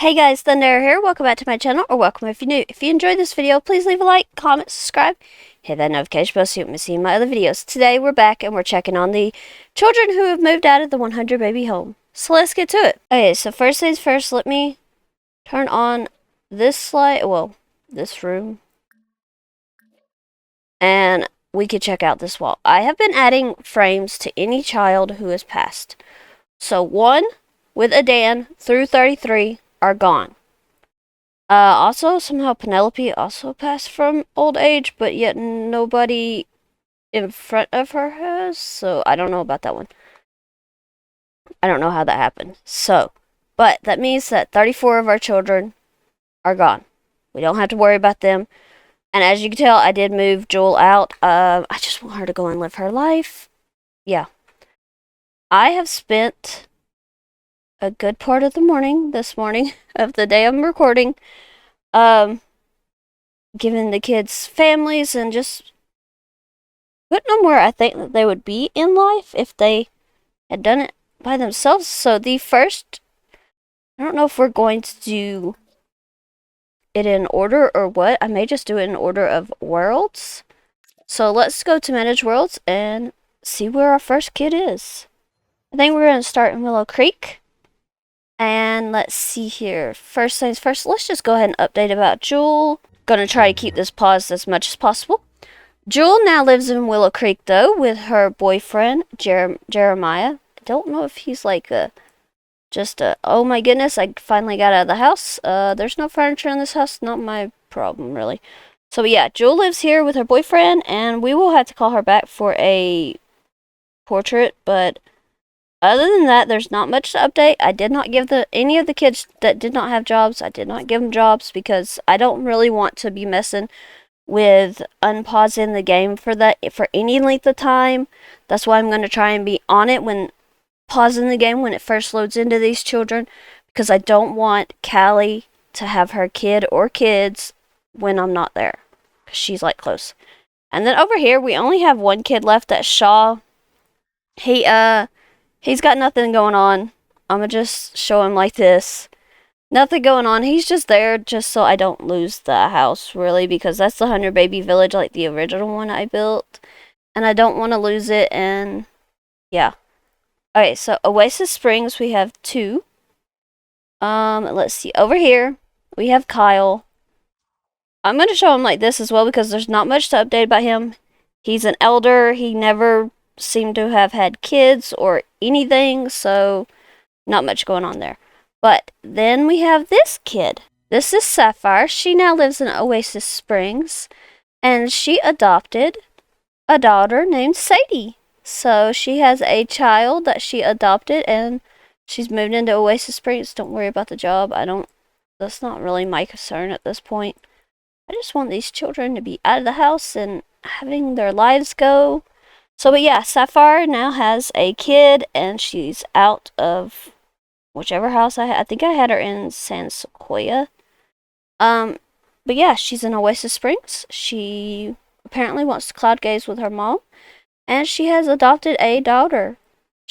Hey guys, Thunder here. Welcome back to my channel, or welcome if you're new. If you enjoyed this video, please leave a like, comment, subscribe, hit that notification bell so you don't miss any of my other videos. Today we're back and we're checking on the children who have moved out of the 100 baby home. So let's get to it. Okay, so first things first, let me turn on this slide, this room, and we can check out this wall. I have been adding frames to any child who has passed. So 1 with Adan through 33 are gone. Also, somehow Penelope also passed from old age, but yet nobody in front of her has, so I don't know about that one. I don't know how that happened. So, but that means that 34 of our children are gone. We don't have to worry about them. And as you can tell, I did move Jewel out. I just want her to go and live her life. Yeah. I have spent a good part of the morning, this morning, of the day I'm recording, giving the kids families and just putting them where I think that they would be in life if they had done it by themselves. So the first, I don't know if we're going to do it in order or what. I may just do it in order of worlds. So let's go to manage worlds and see where our first kid is. I think we're going to start in Willow Creek. And let's see here. First things first, let's just go ahead and update about Jewel. Gonna try to keep this paused as much as possible. Jewel now lives in Willow Creek, though, with her boyfriend, Jeremiah. I don't know if he's like oh my goodness, I finally got out of the house. There's no furniture in this house, not my problem, really. So, yeah, Jewel lives here with her boyfriend, and we will have to call her back for a portrait, but other than that, there's not much to update. I did not give any of the kids that did not have jobs, I did not give them jobs because I don't really want to be messing with unpausing the game for any length of time. That's why I'm going to try and be on it when pausing the game when it first loads into these children, because I don't want Callie to have her kid or kids when I'm not there, because she's like close. And then over here we only have one kid left. That's Shaw. He's got nothing going on. I'm gonna just show him like this. Nothing going on. He's just there just so I don't lose the house, really, because that's the 100 baby village, like the original one I built. And I don't want to lose it, and yeah. Okay, so Oasis Springs, we have 2. Let's see. Over here, we have Kyle. I'm going to show him like this as well because there's not much to update about him. He's an elder. He never seemed to have had kids or anything, so not much going on there. But then we have this kid. This is Sapphire. She now lives in Oasis Springs, and she adopted a daughter named Sadie. So she has a child that she adopted, and she's moved into Oasis Springs. Don't worry about the job. That's not really my concern at this point. I just want these children to be out of the house and having their lives go. So, but yeah, Sapphire now has a kid, and she's out of whichever house I think I had her in San Sequoia. But yeah, she's in Oasis Springs. She apparently wants to cloud gaze with her mom, and she has adopted a daughter.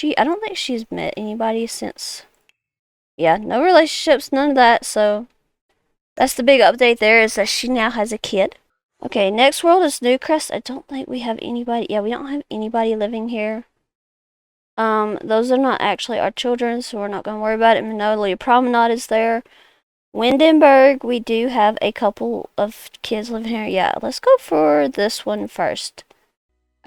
I don't think she's met anybody since. Yeah, no relationships, none of that. So that's the big update there, is that she now has a kid. Okay, next world is Newcrest. I don't think we have anybody. Yeah, we don't have anybody living here. Those are not actually our children, so we're not going to worry about it. Magnolia Promenade is there. Windenburg, we do have a couple of kids living here. Yeah, let's go for this one first.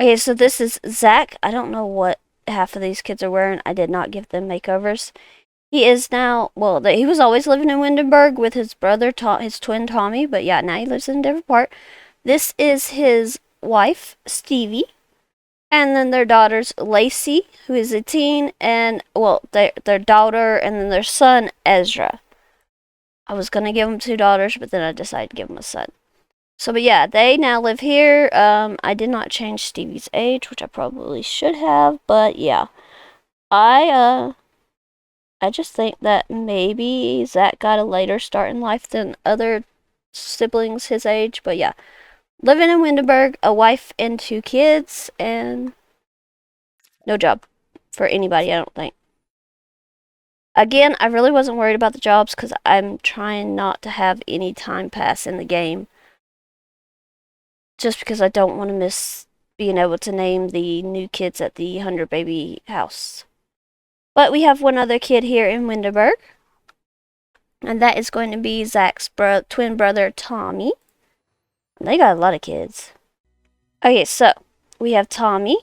Okay, so this is Zach. I don't know what half of these kids are wearing. I did not give them makeovers. He is now, he was always living in Windenburg with his brother, his twin Tommy, but yeah, now he lives in a different part. This is his wife, Stevie. And then their daughters, Lacey, who is a teen, and, their daughter, and then their son, Ezra. I was going to give them 2 daughters, but then I decided to give them a son. So, but yeah, they now live here. I did not change Stevie's age, which I probably should have, but yeah. I just think that maybe Zach got a later start in life than other siblings his age, but yeah. Living in Windenburg, a wife and 2 kids, and no job for anybody, I don't think. Again, I really wasn't worried about the jobs because I'm trying not to have any time pass in the game. Just because I don't want to miss being able to name the new kids at the 100 baby house. But we have one other kid here in Winterberg. And that is going to be Zach's twin brother, Tommy. They got a lot of kids. Okay, so we have Tommy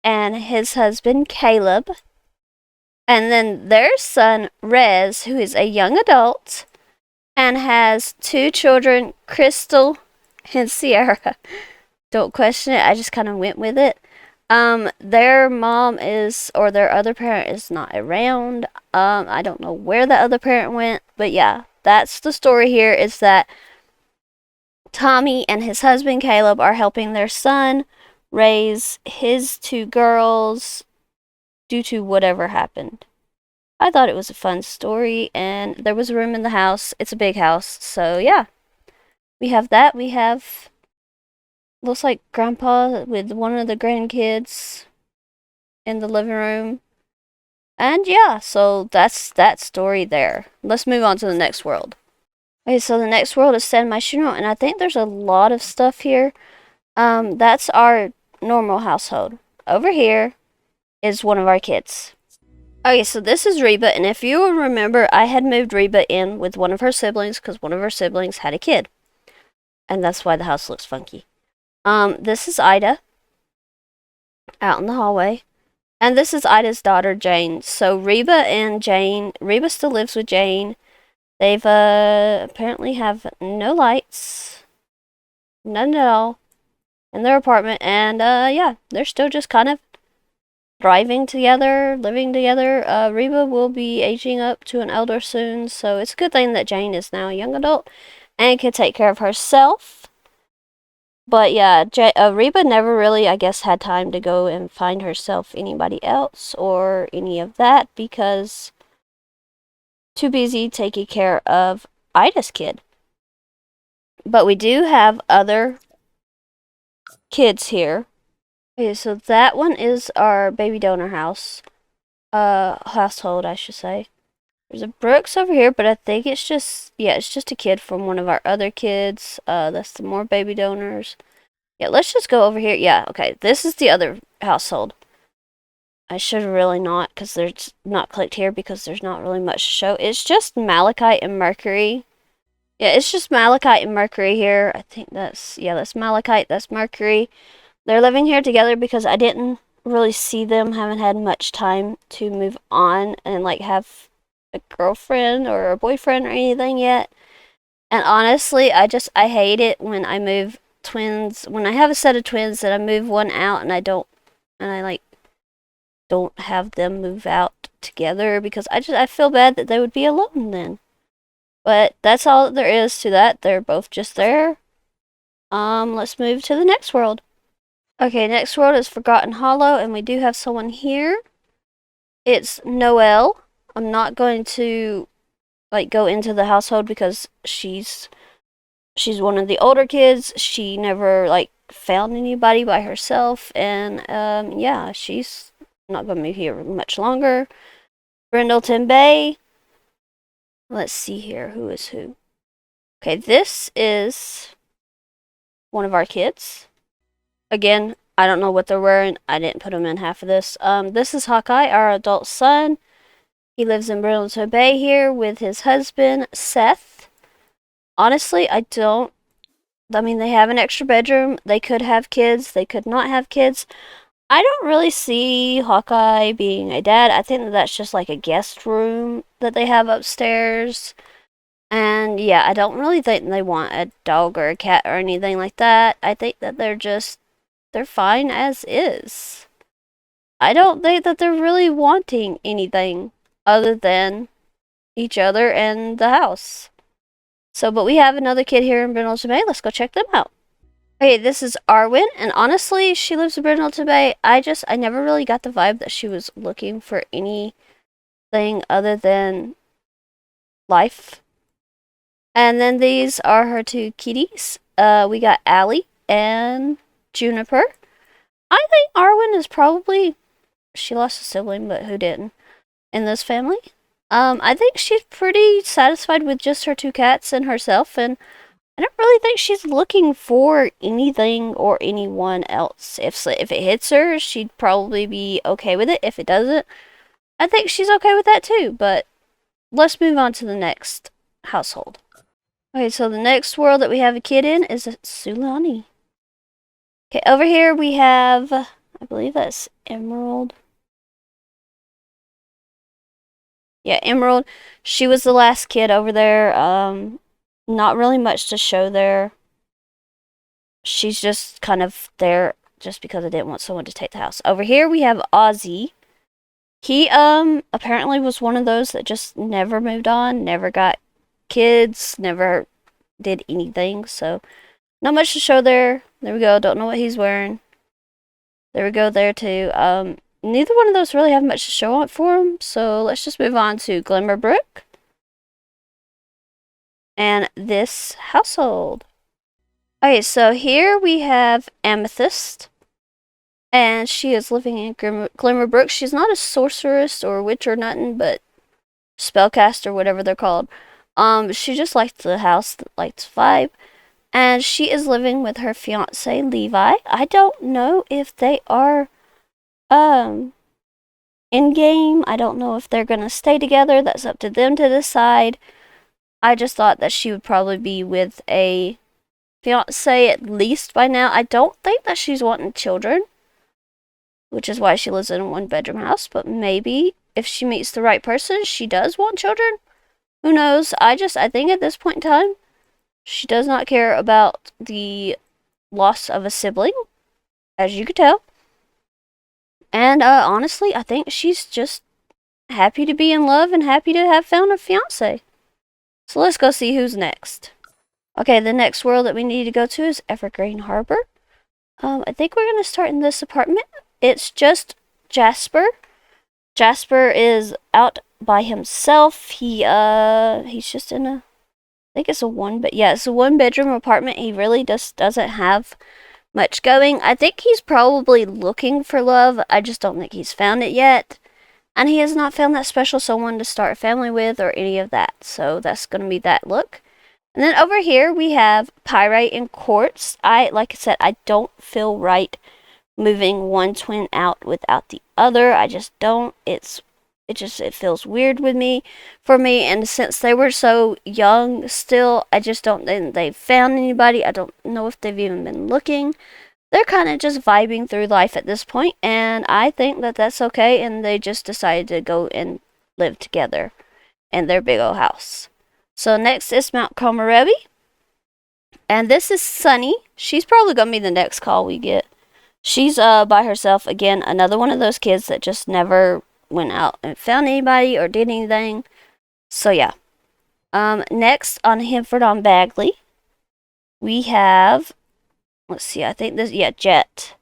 and his husband, Caleb. And then their son, Rez, who is a young adult and has 2 children, Crystal and Sierra. Don't question it, I just kind of went with it. Their mom is, or their other parent is not around. I don't know where the other parent went, but yeah, that's the story here, is that Tommy and his husband Caleb are helping their son raise his 2 girls due to whatever happened. I thought it was a fun story, and there was room in the house. It's a big house, so yeah. We have that. We have, looks like Grandpa with one of the grandkids in the living room. And yeah, so that's that story there. Let's move on to the next world. Okay, so the next world is San Myshuno, and I think there's a lot of stuff here. That's our normal household. Over here is one of our kids. Okay, so this is Reba, and if you remember, I had moved Reba in with one of her siblings because one of her siblings had a kid. And that's why the house looks funky. This is Ida out in the hallway. And this is Ida's daughter, Jane. So Reba and Jane, Reba still lives with Jane. They've apparently have no lights, none at all, in their apartment. And yeah, they're still just kind of thriving together, living together. Reba will be aging up to an elder soon, so it's a good thing that Jane is now a young adult and can take care of herself. But yeah, Reba never really, I guess, had time to go and find herself anybody else or any of that because too busy taking care of Ida's kid. But we do have other kids here. Okay, so that one is our baby donor household, I should say. There's a Brooks over here, but I think it's just, yeah, it's just a kid from one of our other kids. That's the more baby donors. Yeah, let's just go over here. Yeah, okay, this is the other household. I should really not, because there's not clicked here because there's not really much to show. It's just Malachite and Mercury. Yeah, it's just Malachite and Mercury here. I think that's, yeah, that's Malachite, that's Mercury. They're living here together because I didn't really see them, haven't had much time to move on and like have a girlfriend or a boyfriend or anything yet. And honestly, I hate it when I move twins, when I have a set of twins that I move one out and I don't have them move out together because I feel bad that they would be alone then. But that's all that there is to that. They're both just there. Let's move to the next world. Okay, next world is Forgotten Hollow, and we do have someone here. It's Noelle. I'm not going to like go into the household because she's one of the older kids. She never like found anybody by herself, and yeah, she's not going to be here much longer. Brindleton Bay. Let's see here, who is who. Okay, this is one of our kids. Again, I don't know what they're wearing. I didn't put them in half of this. This is Hawkeye, our adult son. He lives in Brindleton Bay here with his husband, Seth. Honestly, I mean, they have an extra bedroom. They could have kids. They could not have kids. I don't really see Hawkeye being a dad. I think that that's just like a guest room that they have upstairs. And yeah, I don't really think they want a dog or a cat or anything like that. I think that they're fine as is. I don't think that they're really wanting anything other than each other and the house. So, but we have another kid here in Brindleton Bay. Let's go check them out. Okay, this is Arwen, and honestly, she lives in Brindleton Bay. I never really got the vibe that she was looking for anything other than life. And then these are her 2 kitties. We got Allie and Juniper. I think Arwen is probably, she lost a sibling, but who didn't, in this family. I think she's pretty satisfied with just her 2 cats and herself, and I don't really think she's looking for anything or anyone else. If it hits her, she'd probably be okay with it. If it doesn't, I think she's okay with that too. But let's move on to the next household. Okay, so the next world that we have a kid in is Sulani. Okay, over here we have, I believe that's Emerald. Yeah, Emerald. She was the last kid over there. Not really much to show there. She's just kind of there just because I didn't want someone to take the house. Over here we have Ozzy. He apparently was one of those that just never moved on, never got kids, never did anything. So not much to show there. There we go. Don't know what he's wearing. There we go there too. Neither one of those really have much to show on for him. So let's just move on to Glimmerbrook and this household. Okay, so here we have Amethyst, and she is living in Glimmerbrook. She's not a sorceress or witch or nothing, but spellcaster, whatever they're called. She just likes the house, likes vibe, and she is living with her fiance Levi. I don't know if they are in game. I don't know if they're gonna stay together. That's up to them to decide. I just thought that she would probably be with a fiance at least by now. I don't think that she's wanting children, which is why she lives in a 1-bedroom house, but maybe if she meets the right person, she does want children. Who knows? I think at this point in time, she does not care about the loss of a sibling, as you could tell. And honestly, I think she's just happy to be in love and happy to have found a fiance. So let's go see who's next. Okay, the next world that we need to go to is Evergreen Harbor. I think we're going to start in this apartment. It's just Jasper. Jasper is out by himself. He's just in a, I think it's a it's a 1-bedroom apartment. He really just doesn't have much going. I think he's probably looking for love. I just don't think he's found it yet. And he has not found that special someone to start a family with or any of that. So that's going to be that look. And then over here we have Pyrite and Quartz. Like I said, I don't feel right moving one twin out without the other. I just don't. It feels weird for me. And since they were so young still, I just don't think they've found anybody. I don't know if they've even been looking. They're kind of just vibing through life at this point, and I think that that's okay. And they just decided to go and live together in their big old house. So next is Mount Komorebi. And this is Sunny. She's probably going to be the next call we get. She's by herself. Again, another one of those kids that just never went out and found anybody or did anything. So yeah. Next on Henford on Bagley, we have, let's see, I think this, yeah, Jet.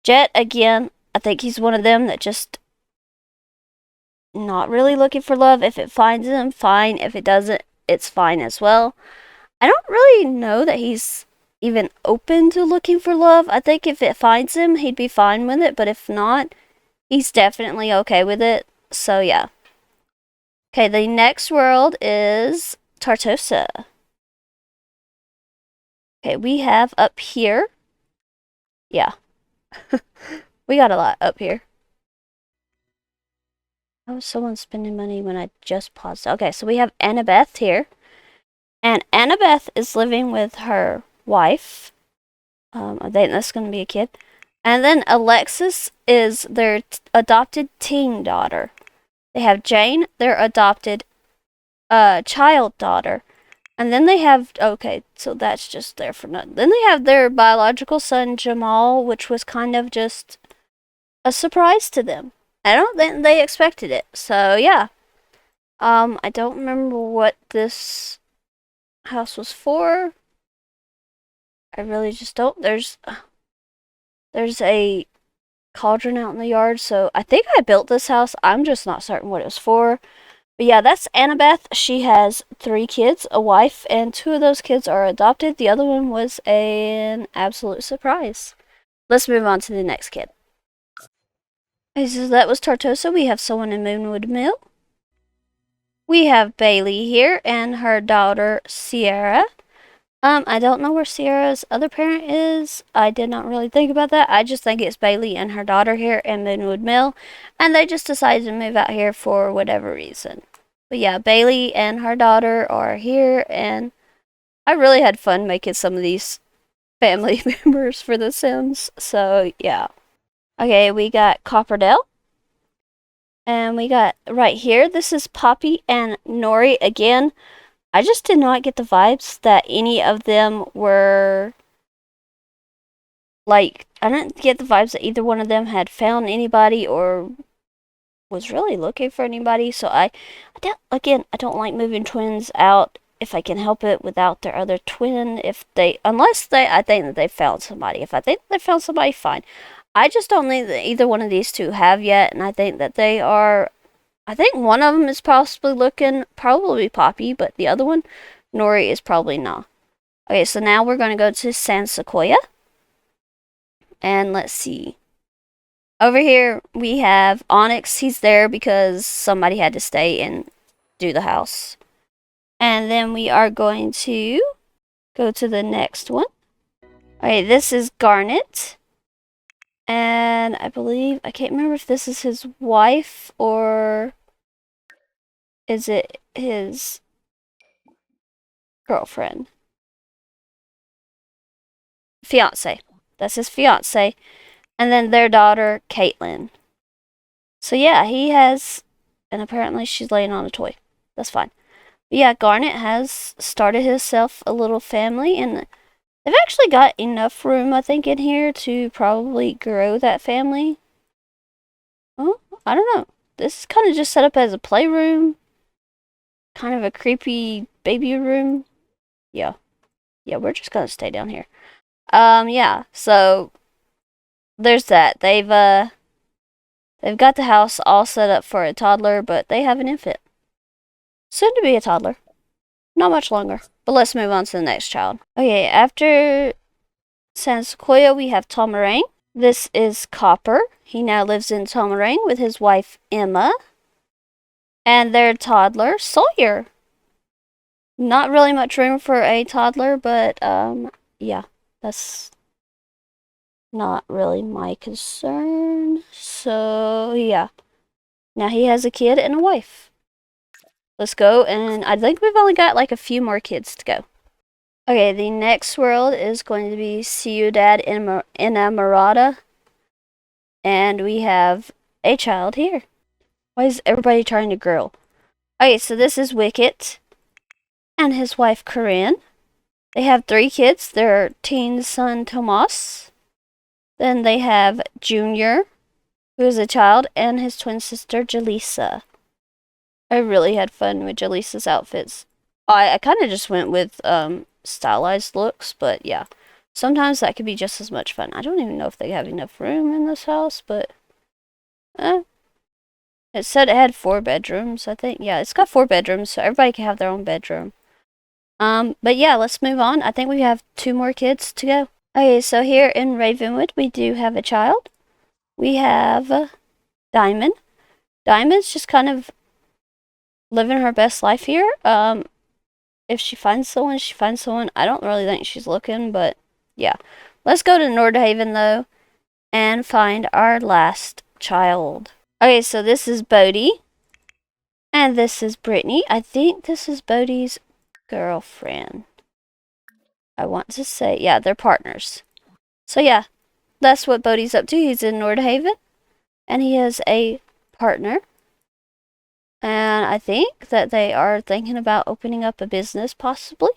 Jet, again, I think he's one of them that just not really looking for love. If it finds him, fine. If it doesn't, it's fine as well. I don't really know that he's even open to looking for love. I think if it finds him, he'd be fine with it. But if not, he's definitely okay with it. So yeah. Okay, the next world is Tartosa. Okay, we have up here. Yeah. We got a lot up here. How is someone spending money when I just paused? Okay, so we have Annabeth here. And Annabeth is living with her wife. I think that's going to be a kid. And then Alexis is their adopted teen daughter. They have Jane, their adopted child daughter. And then they have, okay, so that's just there for nothing. Then they have their biological son, Jamal, which was kind of just a surprise to them. I don't think they expected it. So, yeah. I don't remember what this house was for. I really just don't. There's a cauldron out in the yard, so I think I built this house. I'm just not certain what it was for. But yeah, that's Annabeth. She has 3 kids, a wife, and 2 of those kids are adopted. The other one was an absolute surprise. Let's move on to the next kid. Okay, so that was Tartosa. We have someone in Moonwood Mill. We have Bailey here and her daughter Sierra. I don't know where Sierra's other parent is. I did not really think about that. I just think it's Bailey and her daughter here in Moonwood Mill, and they just decided to move out here for whatever reason. But yeah, Bailey and her daughter are here, and I really had fun making some of these family members for The Sims. So yeah. Okay, we got Copperdale. And we got right here, this is Poppy and Nori again. I just did not get the vibes that any of them were like, I didn't get the vibes that either one of them had found anybody or was really looking for anybody. So I don't like moving twins out if I can help it without their other twin. I think that they found somebody. If I think they found somebody, fine. I just don't think that either one of these two have yet, and I think that they are. I think one of them is probably Poppy, but the other one, Nori, is probably not. Okay, so now we're going to go to San Sequoia. And let's see. Over here, we have Onyx. He's there because somebody had to stay and do the house. And then we are going to go to the next one. Okay, this is Garnet. And I can't remember if this is his wife or is it his girlfriend? Fiance. That's his fiance. And then their daughter, Caitlin. So yeah, he has, and apparently she's laying on a toy. That's fine. But yeah, Garnet has started himself a little family, and they've actually got enough room, I think, in here to probably grow that family. Oh, I don't know. This is kind of just set up as a playroom. Kind of a creepy baby room. Yeah. Yeah, we're just gonna stay down here. Yeah, so there's that. They've got the house all set up for a toddler, but they have an infant. Soon to be a toddler. Not much longer. But let's move on to the next child. Okay, after San Sequoia, we have Tomarang. This is Copper. He now lives in Tomarang with his wife, Emma. And their toddler, Sawyer. Not really much room for a toddler, but, yeah, that's not really my concern. So, yeah. Now he has a kid and a wife. Let's go, and I think we've only got like a few more kids to go. Okay, the next world is going to be Ciudad Enamorada. And we have a child here. Why is everybody trying to grill? Okay, so this is Wicket and his wife Corinne. They have 3 kids. Their teen son Tomas. Then they have Junior, who is a child, and his twin sister Jaleesa. I really had fun with Jaleesa's outfits. I kind of just went with stylized looks, but yeah. Sometimes that could be just as much fun. I don't even know if they have enough room in this house, but it said it had 4 bedrooms, I think. Yeah, it's got 4 bedrooms, so everybody can have their own bedroom. But yeah, let's move on. I think we have 2 more kids to go. Okay, so here in Ravenwood, we do have a child. We have Diamond. Diamond's just kind of living her best life here. If she finds someone, she finds someone. I don't really think she's looking, but yeah. Let's go to Nordhaven, though, and find our last child. Okay, so this is Bodhi. And this is Brittany. I think this is Bodhi's girlfriend. I want to say, yeah, they're partners. So yeah, that's what Bodhi's up to. He's in Nordhaven, and he has a partner. And I think that they are thinking about opening up a business, possibly.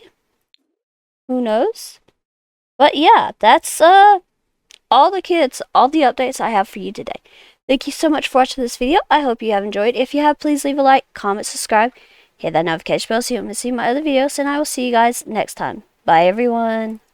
Who knows? But yeah, that's all the updates I have for you today. Thank you so much for watching this video. I hope you have enjoyed. If you have, please leave a like, comment, subscribe, hit that notification bell so you don't miss my other videos, and I will see you guys next time. Bye, everyone.